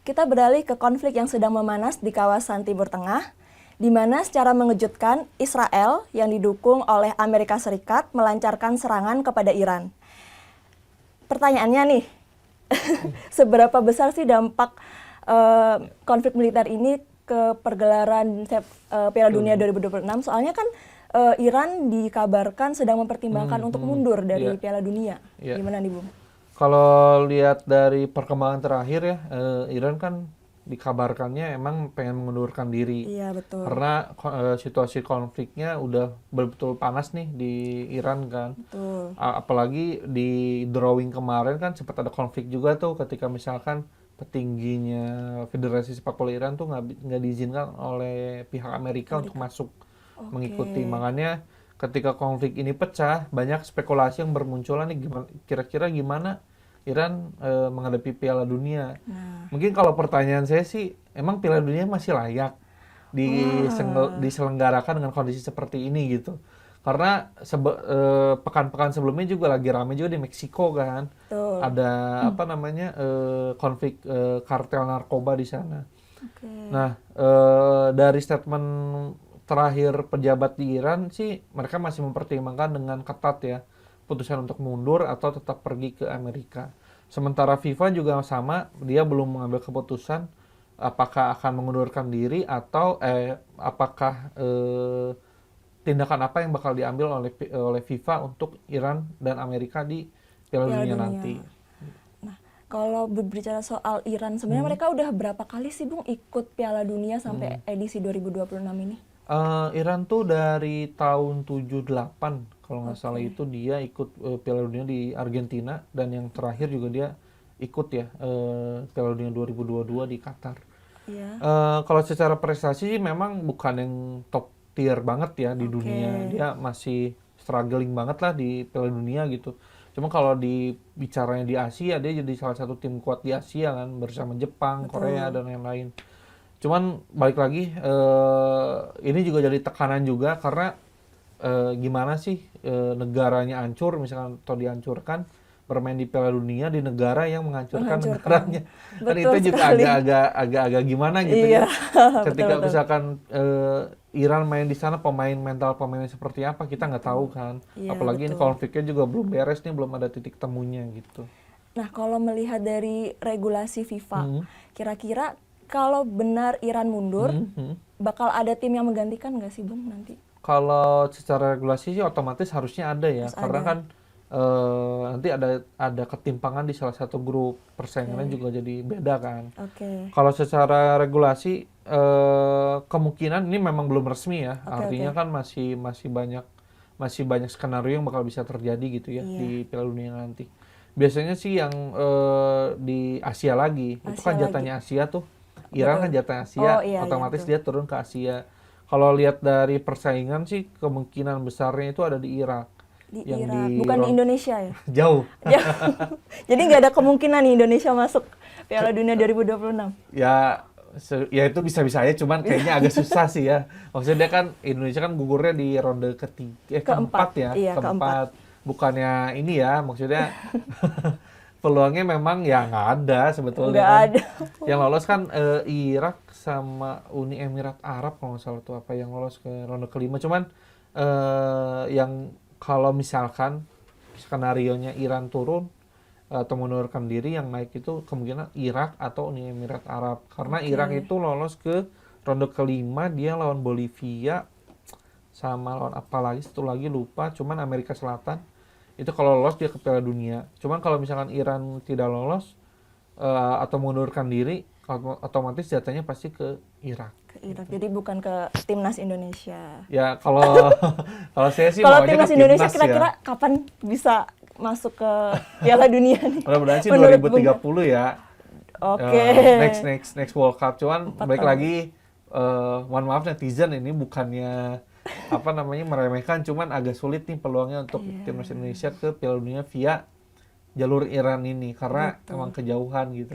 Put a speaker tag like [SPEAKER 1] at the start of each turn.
[SPEAKER 1] kita beralih ke konflik yang sedang memanas di kawasan Timur Tengah, di mana secara mengejutkan Israel yang didukung oleh Amerika Serikat melancarkan serangan kepada Iran. Pertanyaannya nih, seberapa besar sih dampak konflik militer ini ke pergelaran Piala Dunia 2026? Soalnya kan Iran dikabarkan sedang mempertimbangkan untuk mundur dari Piala Dunia. Gimana nih, Bung?
[SPEAKER 2] Kalau lihat dari perkembangan terakhir ya, Iran kan dikabarkannya emang pengen mengundurkan diri.
[SPEAKER 1] Iya, betul.
[SPEAKER 2] Karena situasi konfliknya udah betul-betul panas nih di Iran kan.
[SPEAKER 1] Betul.
[SPEAKER 2] Apalagi di drawing kemarin kan sempat ada konflik juga tuh ketika misalkan petingginya Federasi Sepak Bola Iran tuh nggak diizinkan oleh pihak Amerika untuk masuk mengikuti. Makanya ketika konflik ini pecah, banyak spekulasi yang bermunculan nih kira-kira gimana Iran menghadapi Piala Dunia. Mungkin kalau pertanyaan saya sih, emang Piala Dunia masih layak diselenggarakan dengan kondisi seperti ini gitu. Karena pekan-pekan sebelumnya juga lagi ramai juga di Meksiko kan.
[SPEAKER 1] Betul.
[SPEAKER 2] Ada konflik kartel narkoba di sana. Nah, dari statement terakhir pejabat di Iran sih, mereka masih mempertimbangkan dengan ketat ya putusan untuk mundur atau tetap pergi ke Amerika. Sementara FIFA juga sama, dia belum mengambil keputusan apakah akan mengundurkan diri atau apakah tindakan apa yang bakal diambil oleh FIFA untuk Iran dan Amerika di Piala Dunia nanti.
[SPEAKER 1] Nah, kalau berbicara soal Iran, sebenarnya mereka udah berapa kali sih, Bung, ikut Piala Dunia sampai edisi 2026 ini?
[SPEAKER 2] Iran tuh dari tahun 78 kalau nggak salah itu dia ikut Piala Dunia di Argentina, dan yang terakhir juga dia ikut ya Piala Dunia 2022 di Qatar. Kalau secara prestasi sih memang bukan yang top tier banget ya di dunia, dia masih struggling banget lah di Piala Dunia gitu. Cuma kalau bicaranya di Asia, dia jadi salah satu tim kuat di Asia kan, bersama Jepang, Korea dan lain-lain. Cuman balik lagi, ini juga jadi tekanan juga karena gimana sih negaranya hancur misalkan atau dihancurkan, bermain di Piala Dunia di negara yang menghancurkan negaranya. Kan itu juga agak gimana gitu ya. Ketika misalkan Iran main di sana, mental pemainnya seperti apa kita nggak tahu kan. Apalagi ini konfliknya juga belum beres nih, belum ada titik temunya gitu.
[SPEAKER 1] Nah, kalau melihat dari regulasi FIFA, kira-kira kalau benar Iran mundur, bakal ada tim yang menggantikan nggak sih, Bung, nanti?
[SPEAKER 2] Kalau secara regulasi sih otomatis harusnya ada ya, karena kan nanti ada ketimpangan di salah satu grup, persaingannya juga jadi beda kan. Kalau secara regulasi kemungkinan ini memang belum resmi ya, artinya kan masih banyak skenario yang bakal bisa terjadi gitu ya di Piala Dunia nanti. Biasanya sih yang di Asia lagi, itu kan jatahnya Asia tuh. Iran kan jatah Asia, otomatis dia turun ke Asia. Kalau lihat dari persaingan sih kemungkinan besarnya itu ada di Irak.
[SPEAKER 1] Bukan di Indonesia ya?
[SPEAKER 2] Jauh.
[SPEAKER 1] Jadi nggak ada kemungkinan nih Indonesia masuk Piala Dunia 2026?
[SPEAKER 2] Ya itu bisa-bisa aja, cuman kayaknya agak susah sih ya. Maksudnya dia kan Indonesia kan gugurnya di ronde keempat ya, keempat. Bukannya ini ya, maksudnya peluangnya memang ya nggak ada sebetulnya.
[SPEAKER 1] Nggak ada.
[SPEAKER 2] Yang lolos kan Irak sama Uni Emirat Arab kalau nggak salah tuh apa yang lolos ke ronde kelima. Cuman yang kalau misalkan skenarionya Iran turun atau mengundurkan diri, yang naik itu kemungkinan Irak atau Uni Emirat Arab. Karena Irak itu lolos ke ronde kelima, dia lawan Bolivia sama lawan apa lagi, satu lagi lupa. Cuman Amerika Selatan itu kalau lolos dia ke Piala Dunia. Cuman kalau misalkan Iran tidak lolos atau mengundurkan diri, otomatis jatahnya pasti ke Irak.
[SPEAKER 1] Ke Irak. Jadi bukan ke timnas Indonesia.
[SPEAKER 2] Ya kalau saya sih
[SPEAKER 1] kalau
[SPEAKER 2] maunya
[SPEAKER 1] timnas
[SPEAKER 2] ke
[SPEAKER 1] Indonesia
[SPEAKER 2] timnas
[SPEAKER 1] kira-kira
[SPEAKER 2] ya.
[SPEAKER 1] Kapan bisa masuk ke Piala Dunia nih?
[SPEAKER 2] Mudah-mudahan sih
[SPEAKER 1] Menurut
[SPEAKER 2] 2030 ya. Next World Cup. Cuman balik lagi, mohon maaf netizen, ini bukannya meremehkan, cuman agak sulit nih peluangnya untuk timnas Indonesia ke Piala Dunia via jalur Iran ini karena emang kejauhan gitu.